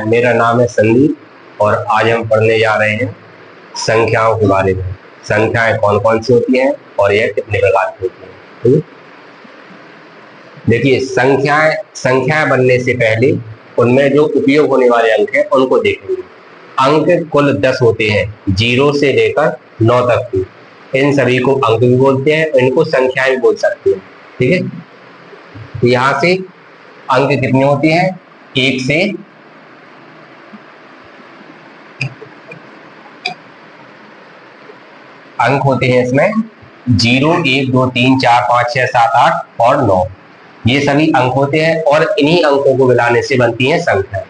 मेरा नाम है संदीप और आज हम पढ़ने जा रहे हैं संख्याओं के बारे में। संख्याएं कौन कौन सी होती हैं और यह कितने प्रकार की होती हैं। देखिए, संख्याएं बनने से पहले उनमें जो उपयोग होने वाले अंक हैं उनको देखेंगे। अंक कुल 10 होते हैं, 0 से लेकर 9 तक की। इन सभी को अंक भी बोलते हैं, इनको संख्याएं भी बोल सकते हैं। ठीक है, तो यहाँ से अंक कितने होते हैं? 1 से अंक होते हैं इसमें 0, 1, 2, 3, 4, 5, 6, 7, 8 और 9। ये सभी अंक होते हैं और इन्हीं अंकों को मिलाने से बनती हैं संख्या।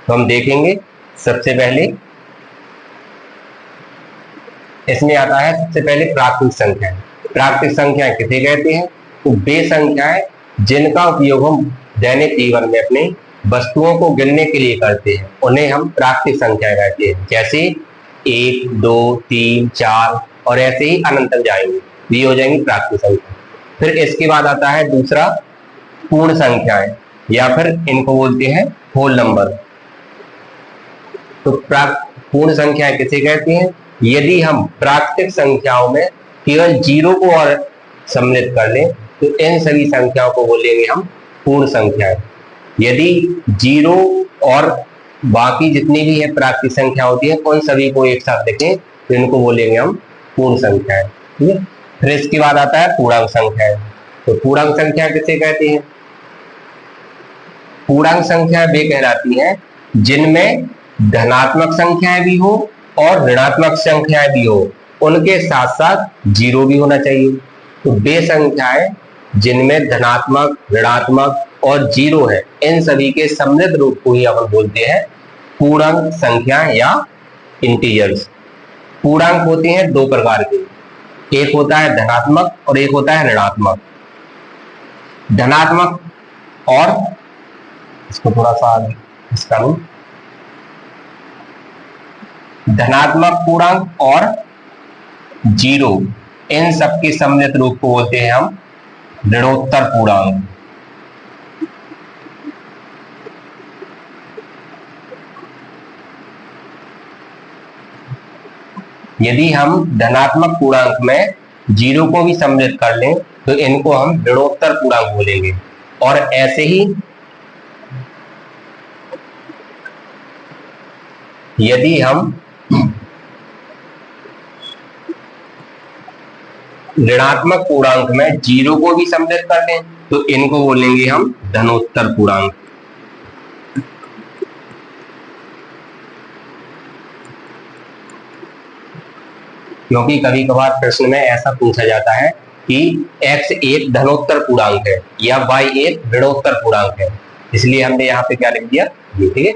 तो हम देखेंगे सबसे पहले इसमें आता है सबसे पहले प्राकृतिक संख्या। प्राकृतिक संख्याएं किसे कहते हैं? तो वे संख्याएं जिनका उपयोग हम दैनिक जीवन में अपने वस्तुओं को गिनने के लिए करते हैं उन्हें हम प्राकृतिक संख्याएं कहते हैं। जैसे 1, 2, 3, 4 और ऐसे ही अनंत तक जाएंगे, ये हो जाएंगी प्राकृतिक संख्या। फिर इसके बाद आता है दूसरा पूर्ण संख्याएं, या फिर इनको बोलते हैं होल नंबर। तो पूर्ण संख्याएं किसे कहते हैं? यदि हम प्राकृतिक संख्याओं में केवल 0 को और सम्मिलित कर लें तो इन सभी संख्याओं को बोलेंगे हम पूर्ण संख्याएं। यदि 0 और बाकी जितनी भी है प्राकृतिक संख्या होती है उन सभी को एक साथ लिखें तो इनको बोलेंगे हम पूर्ण संख्याएं। ठीक है, फिर इसके बाद आता है पूर्णांक संख्याएं। तो पूर्णांक संख्या किसे कहते हैं? पूर्णांक संख्या वे कहलाती हैं जिनमें धनात्मक संख्याएं भी हो और ऋणात्मक संख्याएं भी हो, उनके साथ साथ 0 भी होना चाहिए। तो वे संख्याएं जिनमें धनात्मक, ऋणात्मक और 0 है, इन सभी के सम्मिलित रूप को ही अपन बोलते हैं पूर्णांक संख्या या इंटीजर्स। पूर्णांक होते हैं 2 प्रकार के, एक होता है धनात्मक और एक होता है ऋणात्मक। धनात्मक और इसको थोड़ा सा इसका लूं, धनात्मक पूर्णांक और 0, इन सबके सम्मिलित रूप को बोलते हैं हम ऋणोत्तर पूर्णांक। यदि हम धनात्मक पूर्णांक में 0 को भी सम्मिलित कर लें तो इनको हम ऋणोत्तर पूर्णांक बोलेंगे। और ऐसे ही यदि हम ऋणात्मक पूर्णांक में 0 को भी सम्मिलित कर लें तो इनको बोलेंगे हम धनोत्तर पूर्णांक। क्योंकि कभी कभार प्रश्न में ऐसा पूछा जाता है कि x एक धनोत्तर पूर्णांक है या y एक ऋणोत्तर पूर्णांक है, इसलिए हमने यहाँ पे क्या लिख दिया ये। ठीक है,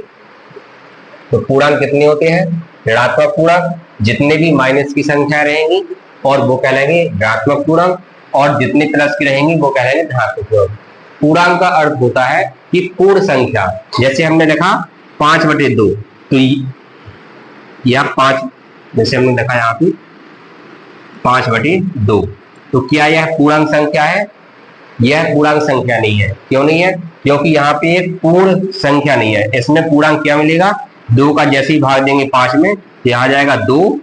तो पूर्णांक कितने होते हैं? ऋणात्मक पूर्णांक जितने भी माइनस की संख्या रहेंगी और वो कहलाएंगे ऋणात्मक पूर्णांक, और जितने प्लस की रहेंगी वो कहलाएंगे धनात्मक पूर्णांक। पूर्णांक का अर्थ होता है कि पूर्ण संख्या। जैसे हमने लिखा 5/2, तो या 5, जैसे हमने लिखा यहाँ पे 5/2, तो क्या यह पूर्णांक संख्या है? यह पूर्णांक संख्या नहीं है। क्यों नहीं है? क्योंकि यहाँ पे एक पूर्ण संख्या नहीं है। इसमें पूर्णांक क्या मिलेगा? 2 का जैसे ही भाग देंगे 5 में, यहाँ आ जाएगा 2,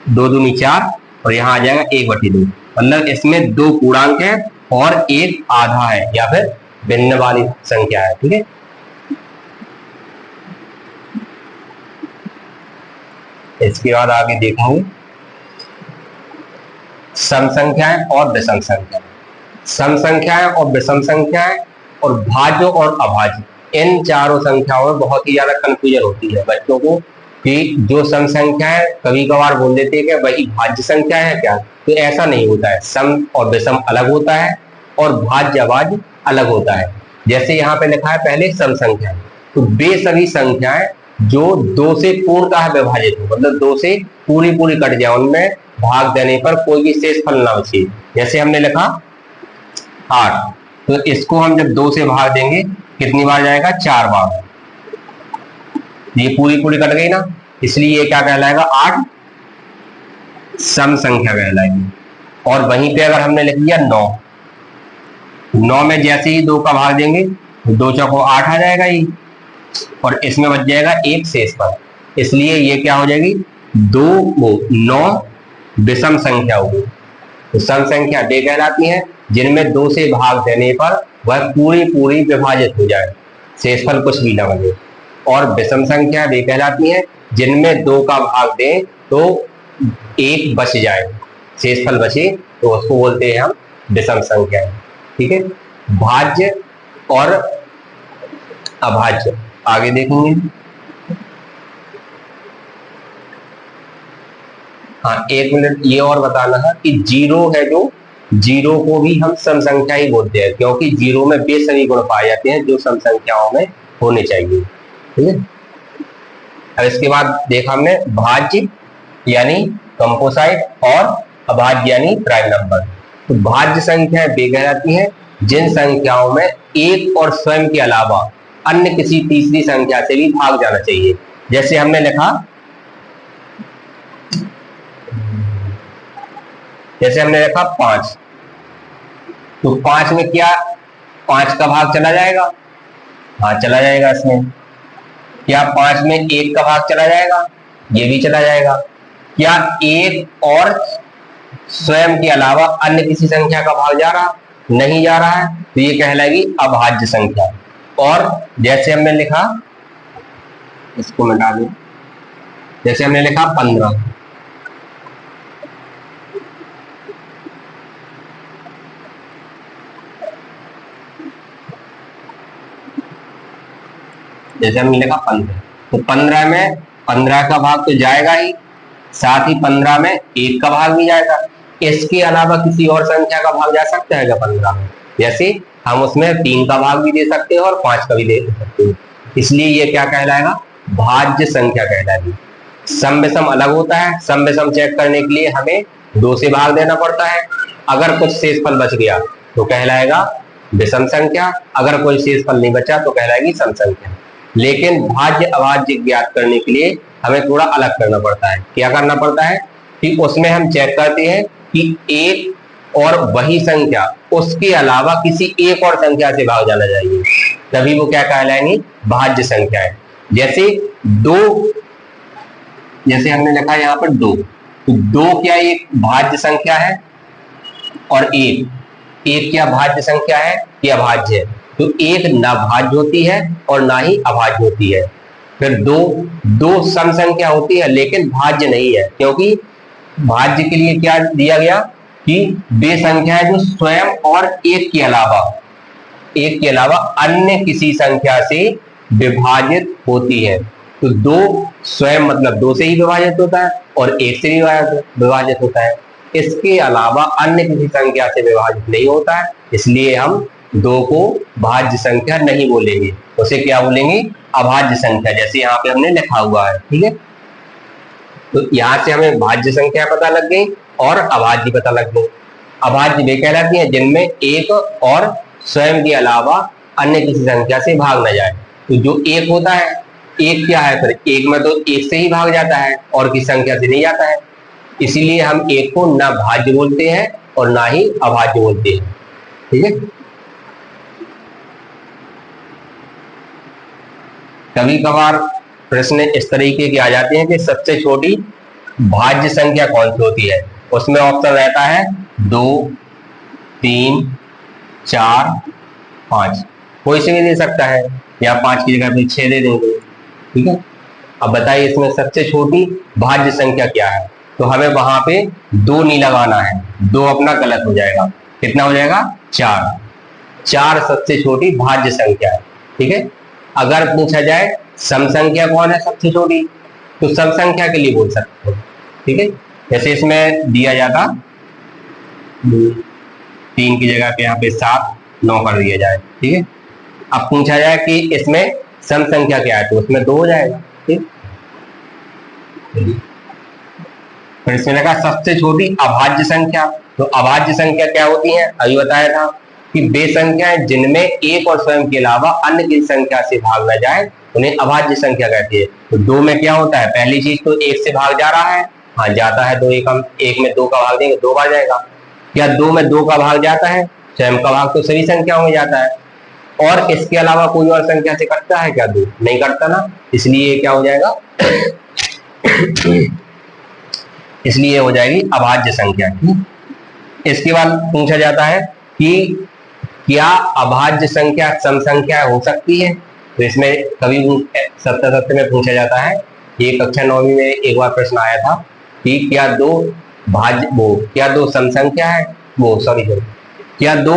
2 दूनी 4 और यहाँ आ जाएगा 1/2। मतलब इसमें 2 पूर्णांक है और एक आधा है या फिर भिन्न वाली संख्या है। ठीक है, इसके बाद आगे देखेंगे सम संख्याएं और विषम संख्याएं। सम संख्याएं और विषम संख्याएं और भाज्य और अभाज्य, इन चारों संख्याओं में बहुत ही ज्यादा कंफ्यूजन होती है बच्चों को कि जो सम संख्या है कभी कभार बोल देते हैं कि वही भाज्य संख्या है क्या। तो ऐसा नहीं होता है। सम और विषम अलग होता है और भाज्य अभाज्य अलग होता है। जैसे यहाँ पे लिखा है पहले सम संख्या, तो वे सभी संख्याएं जो 2 से पूर्णतः विभाजित हो, मतलब 2 से पूरी कट जाए, उनमें भाग देने पर कोई भी शेष फल ना बचे। जैसे हमने लिखा 8, तो इसको हम जब 2 से भाग देंगे कितनी बार जाएगा? 4 बार। ये पूरी कट गई ना, इसलिए ये क्या कहलाएगा? 8 सम संख्या कहलाएगी। और वहीं पे अगर हमने लिख दिया 9 में जैसे ही 2 का भाग देंगे 2 चौको 8 आ जाएगा ही। और इसमें बच जाएगा एक शेषफल, इसलिए ये क्या हो जाएगी, 9 विषम संख्या होगी। तो सम संख्या वे कहलाती हैं जिनमें 2 से भाग देने पर वह पूरी पूरी विभाजित हो जाए, शेषफल कुछ भी न बने। और विषम संख्या वे कहलाती हैं जिनमें 2 का भाग दें तो 1 बच जाए, शेषफल बचे, तो उसको बोलते हैं हम विषम संख्या। ठीक है, भाज्य और अभाज्य आगे देखेंगे। हाँ, 1 मिनट ये और बताना है कि जीरो है, जो जीरो को भी हम सम संख्या ही बोलते हैं, क्योंकि जीरो में वे सभी गुण पाए जाते हैं जो सम संख्याओं में होने चाहिए। ठीक है, अब इसके बाद देखा हमने भाज्य यानी कंपोसाइट और अभाज्य यानी प्राइम नंबर। तो भाज्य संख्या वे कहलाती हैं जिन संख्याओं में एक और स्वयं के अलावा अन्य किसी तीसरी संख्या से भी भाग जाना चाहिए। जैसे हमने लिखा, जैसे हमने लिखा 5, तो 5 में क्या 5 का भाग चला जाएगा? हाँ, चला जाएगा। इसमें क्या 5 में 1 का भाग चला जाएगा? ये भी चला जाएगा। क्या 1 और स्वयं के अलावा अन्य किसी संख्या का भाग जा रहा? नहीं जा रहा है, तो ये कहलाएगी अभाज्य संख्या। और जैसे हमने लिखा, इसको मिटा दो, जैसे हमने लिखा 15, जैसे हमने लिखा 15, तो 15 में 15 का भाग तो जाएगा ही, साथ ही 15 में 1 का भाग भी जाएगा। इसके अलावा किसी और संख्या का भाग जा सकता है क्या 15 में? जैसे हम उसमें 3 का भाग भी दे सकते हैं और 5 का भी दे सकते हैं, इसलिए ये क्या कहलाएगा? भाज्य संख्या कहलाएगी। सम विषम अलग होता है, सम विषम चेक करने के लिए हमें 2 से भाग देना पड़ता है। अगर कुछ शेषफल बच गया तो कहलाएगा विषम संख्या, अगर कोई शेषफल नहीं बचा तो कहलाएगी सम संख्या। लेकिन भाज्य अभाज्य ज्ञात करने के लिए हमें थोड़ा अलग करना पड़ता है। क्या करना पड़ता है कि उसमें हम चेक करते हैं कि एक और वही संख्या उसके अलावा किसी एक और संख्या से भाग जाना चाहिए, तभी वो क्या कहलाएंगी? भाज्य संख्या है। जैसे 2, जैसे हमने लिखा यहाँ पर 2, तो 2 क्या एक भाज्य संख्या है? और 1 क्या भाज्य संख्या है? या भाज्य है? तो 1 ना भाज्य होती है और ना ही अभाज्य होती है। फिर 2 सम संख्या होती है लेकिन भाज्य नहीं है, क्योंकि भाज्य के लिए क्या दिया गया कि वे संख्या है जो स्वयं और एक के अलावा अन्य किसी संख्या से विभाजित होती है। तो 2 स्वयं मतलब 2 से ही विभाजित होता है और 1 से भी विभाजित होता है, इसके अलावा अन्य किसी संख्या से विभाजित नहीं होता है, इसलिए हम 2 को भाज्य संख्या नहीं बोलेंगे, उसे क्या बोलेंगे? अभाज्य संख्या, जैसे यहाँ पे हमने लिखा हुआ है। ठीक है, तो यहाँ से हमें भाज्य संख्या पता लग गई और अभाज्य पता लग गई। अभाज्य वे कहलाती है जिनमें एक और स्वयं के अलावा अन्य किसी संख्या से भाग न जाए। तो जो 1 होता है, 1 क्या है? फिर 1 में तो 1 से ही भाग जाता है और किसी संख्या से नहीं जाता है, इसीलिए हम 1 को ना भाज्य बोलते हैं और ना ही अभाज्य बोलते हैं। ठीक है, कभी कभार प्रश्न इस तरीके के आ जाते हैं कि सबसे छोटी भाज्य संख्या कौन सी होती है? उसमें ऑप्शन रहता है 2, 3, 4, 5, कोई से भी दे सकता है, या 5 की जगह पे 6 दे देंगे। ठीक है, अब बताइए इसमें सबसे छोटी भाज्य संख्या क्या है? तो हमें वहां पे 2 नहीं लगाना है, 2 अपना गलत हो जाएगा। कितना हो जाएगा? 4 सबसे छोटी भाज्य संख्या है। ठीक है, अगर पूछा जाए सम संख्या कौन है सबसे छोटी, तो सम संख्या के लिए बोल सकते हो। ठीक है, जैसे इसमें दिया जाता 3 की जगह पे यहाँ पे 7, 9 कर दिया जाए। ठीक है, अब पूछा जाए कि इसमें सम संख्या क्या है, तो उसमें 2 हो जाएगा। ठीक, फिर इसमें लगा सबसे छोटी अभाज्य संख्या। तो अभाज्य संख्या क्या होती है? अभी बताया था कि वे संख्याएं जिनमें एक और स्वयं के अलावा अन्य किसी संख्या से भाग न जाए उन्हें अभाज्य संख्या कहती है। तो 2 में क्या होता है? पहली चीज तो 1 से भाग जा रहा है, हाँ जाता है, 2 1 में 2 का भाग देंगे 2 बार जाएगा। या 2 में 2 का भाग जाता है, स्वयं का भाग तो सभी संख्याओं में जाता है, और इसके अलावा कोई और संख्या से कटता है क्या? 2 नहीं कटता ना, इसलिए क्या हो जाएगा? इसलिए हो जाएगी अभाज्य संख्या। इसके बाद पूछा जाता है कि क्या अभाज्य संख्या सम संख्या हो सकती है? तो इसमें कभी सप्ताह में पूछा जाता है, ये कक्षा 9वीं में एक बार प्रश्न आया था कि क्या दो सम संख्या है, क्या दो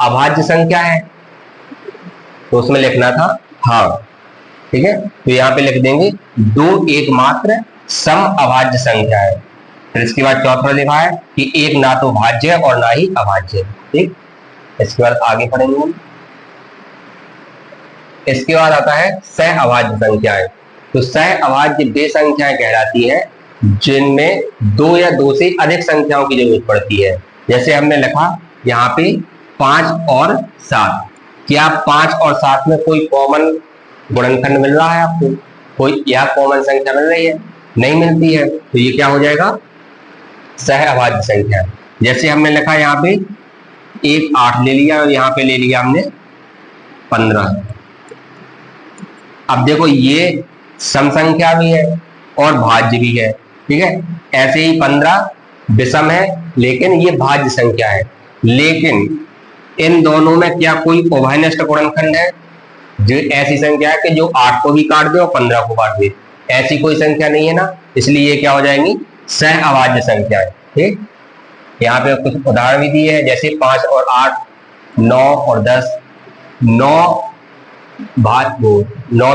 अभाज्य संख्या है? तो उसमें लिखना था हाँ, ठीक है। तो यहाँ पे लिख देंगे दो एकमात्र सम अभाज्य संख्या है। फिर इसके बाद चौथा लिखा है कि एक ना तो भाज्य है और ना ही अभाज्य, ठीक। इसके बाद आगे पढ़ेंगे। इसके बाद आता है सह अभाज्य संख्याएं। तो सह अभाज्य वे संख्याएं कहलाती हैं जिनमें 2 या 2 से अधिक संख्याओं की जरूरत पड़ती है। जैसे हमने लिखा यहाँ पे 5 और 7। क्या 5 और 7 में कोई कॉमन गुणनखंड मिल रहा है आपको? कोई यह कॉमन संख्या मिल रही है? नहीं मिलती है, तो ये क्या हो जाएगा? सह अभाज्य संख्या। जैसे हमने लिखा यहाँ पे 1 8 ले लिया और यहाँ पे ले लिया हमने 15। अब देखो ये सम संख्या भी है और भाज्य भी है, ठीक है। ऐसे ही 15 विषम है लेकिन ये भाज्य संख्या है। लेकिन इन दोनों में क्या कोई उभयनिष्ठ गुणनखंड है? जो ऐसी संख्या है कि जो 8 को भी काट दे और 15 को काट दे, ऐसी कोई संख्या नहीं है ना, इसलिए ये क्या हो जाएंगी? सह अभाज्य संख्या है, ठीक। यहाँ पे कुछ उदाहरण भी दिए हैं, जैसे 5 और 8, 9 और 10। 9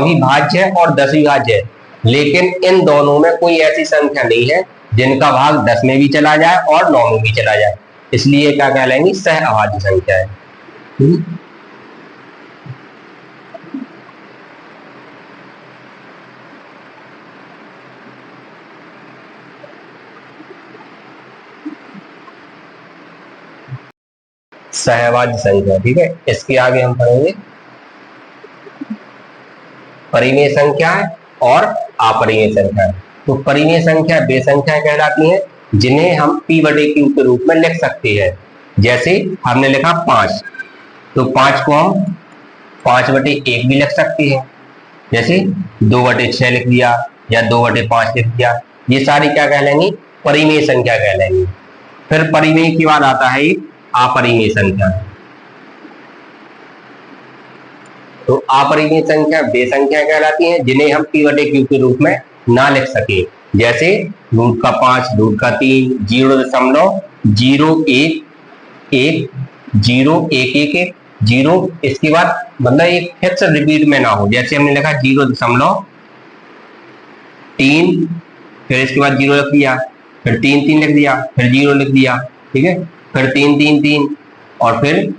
भी भाज्य है और 10 भी भाज्य है, लेकिन इन दोनों में कोई ऐसी संख्या नहीं है जिनका भाग 10 में भी चला जाए और 9 में भी चला जाए, इसलिए क्या कहलाएंगी? सह अभाज्य संख्या है। सहअभाज्य संख्या, ठीक है। इसके आगे हम पढ़ेंगे परिमेय संख्या और अपरिमेय संख्या। तो परिमेय संख्या वे संख्याएं कहलाती हैं जिन्हें हम p/q के रूप में लिख सकते हैं। जैसे हमने लिखा 5, तो 5 को हम 5/1 भी लिख सकते हैं। जैसे 2/6 लिख दिया या 2/5 लिख दिया, ये सारी क्या कहलाएंगी? परिमेय संख्या कहलाएंगी। फिर परिमेय के बाद आता है अपरिमेय संख्या। तो अपरिमेय संख्या वे संख्या कहलाती हैं जिन्हें हम p/q के रूप में ना लिख सके। जैसे √5, √3, 0.01101110, इसके बाद मतलब एक फिक्स रिपीट में ना हो। जैसे हमने लिखा 0.3, फिर इसके बाद 0 लिख दिया, फिर 3 लिख दिया, फिर 0 लिख दिया, ठीक है। फिर 3 और फिर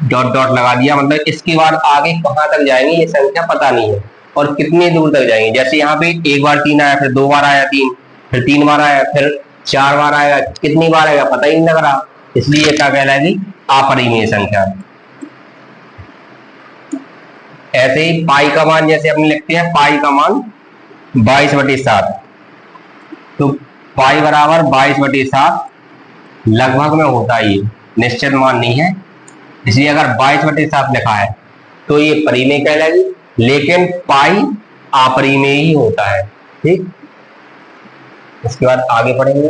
डॉट लगा दिया, मतलब इसके बाद आगे कहां तक जाएंगे ये संख्या पता नहीं है और कितनी दूर तक जाएंगे। जैसे यहाँ पे एक बार 3 आया, फिर 2 बार आया 3, फिर 3 बार आया, फिर 4 बार आएगा, कितनी बार आएगा पता ही नहीं लग रहा, इसलिए क्या कहलाएगी? अपरिमेय संख्या। ऐसे ही पाई का मान, जैसे हम लिखते हैं पाई का मान 22/7, तो पाई बराबर 22/7 लगभग में होता ही, निश्चित मान नहीं है, इसलिए अगर 22/7 लिखा है तो ये परिमेय कहलाएगी, लेकिन पाई अपरिमेय ही होता है, ठीक। इसके बाद आगे पढ़ेंगे।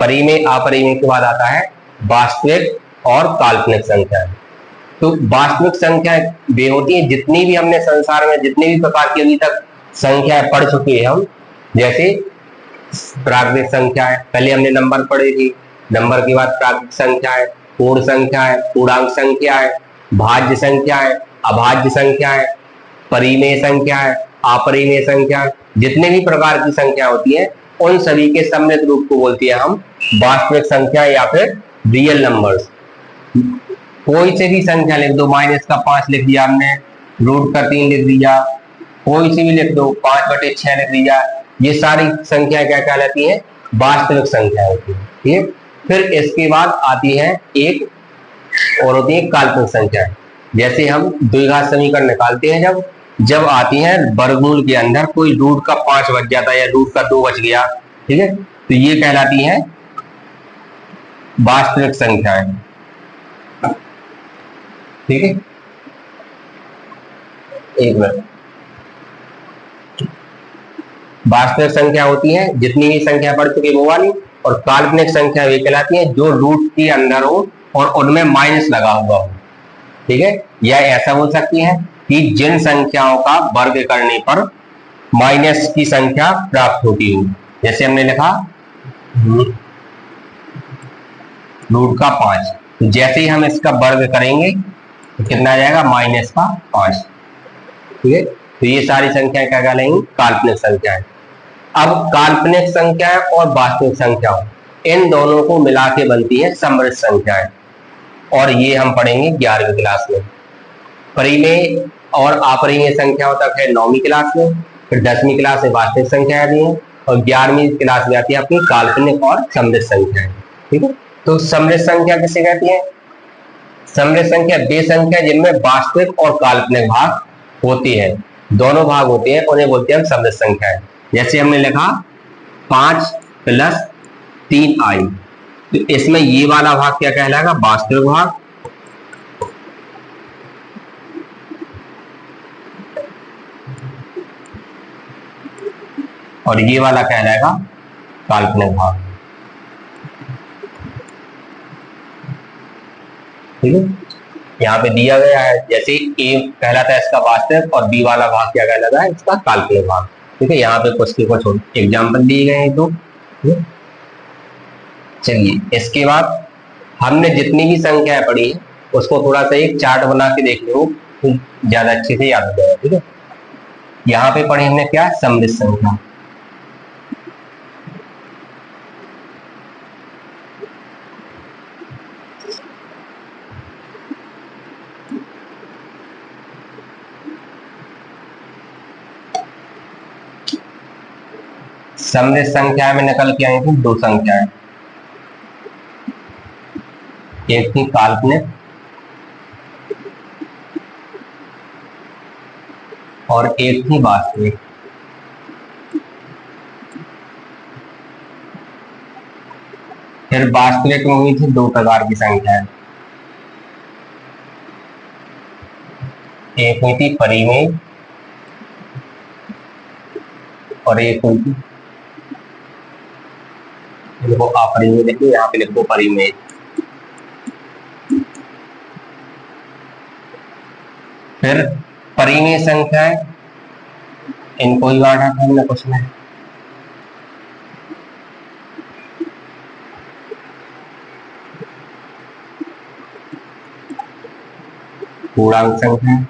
परिमेय अपरिमेय के बाद आता है वास्तविक और काल्पनिक संख्या। तो वास्तविक संख्या वे होती है, जितनी भी हमने संसार में जितने भी प्रकार की अभी तक संख्याएं पढ़ चुके हैं हम, जैसे प्राकृतिक संख्याएं, पहले हमने नंबर पढ़े थी, नंबर के बाद प्राकृतिक संख्याएं, पूर्ण संख्याएं, पूर्णांक संख्याएं, भाज्य संख्याएं, अभाज्य संख्याएं, परिमेय संख्याएं, अपरिमेय संख्या, जितने भी प्रकार की संख्या होती है उन सभी के सम्मिलित रूप को बोलती है हम वास्तविक संख्या या फिर रियल नंबर्स। कोई से भी संख्या लिख दो, -5 लिख दिया हमने, √3 लिख दिया, कोई सी भी लिख दो, 5/6 लिख दिया, ये सारी संख्या क्या कहलाती है? वास्तविक संख्या होती है, ठीक है। फिर इसके बाद आती है एक और होती है काल्पनिक संख्या। जैसे हम द्विघात समीकरण निकालते हैं जब आती है वर्गमूल के अंदर कोई रूट का 5 बच जाता है या रूट का 2 बच गया, ठीक है, तो ये कहलाती है वास्तविक संख्याएं। ठीक है, एक मिनट। वास्तविक संख्या होती है जितनी भी संख्या पढ़ चुकी वो वाली, और काल्पनिक संख्या वे कहलाती है जो रूट के अंदर हो और उनमें माइनस लगा हुआ हो। ठीक है, या ऐसा बोल सकती है कि जिन संख्याओं का वर्ग करने पर माइनस की संख्या प्राप्त होती हो। जैसे हमने लिखा रूट का 5, तो जैसे ही हम इसका वर्ग करेंगे तो कितना आ जाएगा, माइनस का 5। ठीक है, तो ये सारी संख्याएं क्या कहलाएंगी, काल्पनिक संख्याएं। अब काल्पनिक संख्याएं और वास्तविक संख्याओं इन दोनों को मिला के बनती है समृद्ध संख्याएं, और ये हम पढ़ेंगे 11वीं क्लास में। परिमेय और अपरिमेय संख्याओं तक है 9वीं क्लास में, फिर 10वीं क्लास में वास्तविक संख्या आती है, और 11वीं क्लास में आती है अपनी काल्पनिक और समृद्ध संख्याएं। ठीक है, तो समृद्ध संख्या किसे कहती है, समृद्ध संख्या वे संख्या जिनमें वास्तविक और काल्पनिक भाग होती है, दोनों भाग होते हैं, उन्हें बोलते हैं हम समृद्ध संख्याएं। जैसे हमने लिखा 5 + 3i, तो इसमें ये वाला भाग क्या कहलाएगा, वास्तविक भाग, और ये वाला कहलाएगा काल्पनिक भाग। ठीक है, यहाँ पे दिया गया है जैसे ए कहलाता है इसका वास्तविक और बी वाला भाग क्या कहलाता है, इसका काल्पनिक भाग। ठीक है, यहाँ पे कुछ एग्जाम्पल दिए गए हैं दो। चलिए, इसके बाद हमने जितनी भी संख्याएं पढ़ी है उसको थोड़ा सा एक चार्ट बना के देख लो तो ज्यादा अच्छे से याद हो जाएगा। ठीक है, यहाँ पे पढ़ी हमने क्या, समृद्ध संख्या। समृद्ध संख्या में निकल के आई थी 2 संख्याएं, एक थी काल्पनिक और एक थी वास्तविक। फिर वास्तविक में हुई थी 2 प्रकार की संख्याएं, एक हुई थी परिमेय और एक हुई थी, देखो अपरिमेय लिखो, यहाँ पे लिखो परिमेय। फिर परिमेय संख्याएं, इनको ही बांटा था हमने कुछ में, पूर्णांक संख्या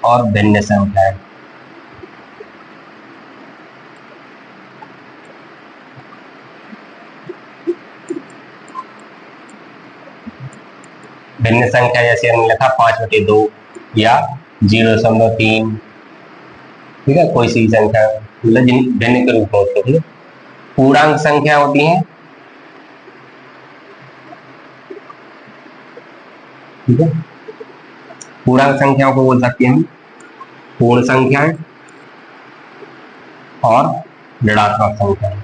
और भिन्न संख्याएं। भिन्न संख्या जैसे हमने लिखा 5/2 या 0.3। ठीक है, कोई सी संख्या मतलब भिन्न के रूप में होती है। पूर्णांक संख्या होती है, ठीक है, पूर्णांक संख्याओं को बोल सकते हैं हम पूर्ण संख्याएं और ऋणात्मक संख्याएं।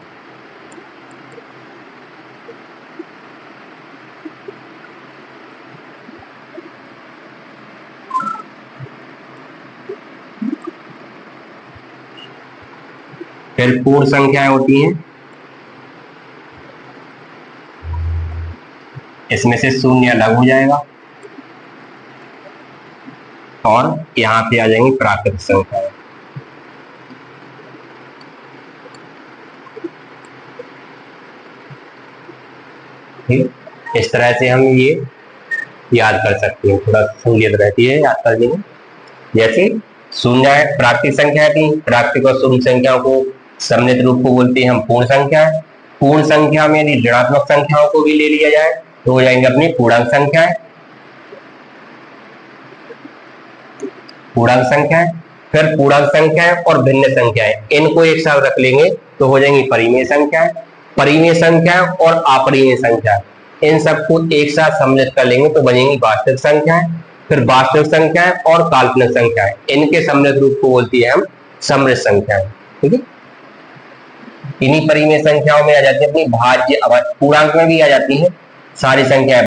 फिर पूर्ण संख्याएं होती हैं, इसमें से 0 अलग हो जाएगा और यहाँ पे आ जाएंगी प्राकृतिक संख्याएं। ठीक, इस तरह से हम ये याद कर सकते हैं, थोड़ा सहूलियत रहती है याद करने में। जैसे 0 प्राकृतिक संख्या थी, प्राकृतिक और शून्य संख्याओं को सम्मिलित रूप को बोलते हैं हम पूर्ण संख्या। पूर्ण संख्या में यदि ऋणात्मक संख्याओं को भी ले लिया जाए तो हो जाएंगे अपनी पूर्णांक संख्याएं। पूर्णांक संख्याएं, फिर पूर्णांक संख्याएं और भिन्न संख्याएं, इनको एक साथ रख लेंगे तो हो जाएंगी परिमेय संख्याएं। परिमेय संख्या और अपरिमेय संख्या, इन सबको एक साथ सम्मिलित कर लेंगे तो बनेंगी वास्तविक संख्याएं। फिर वास्तविक संख्याएं और काल्पनिक संख्याएं, इनके सम्मिलित रूप को बोलती है हम समृद्ध संख्याएं। ठीक है, इन्हीं परिमेय संख्याओं में आ जाती है अपनी भाज्य अवध, पूर्णांक में भी आ जाती है सारी संख्याएं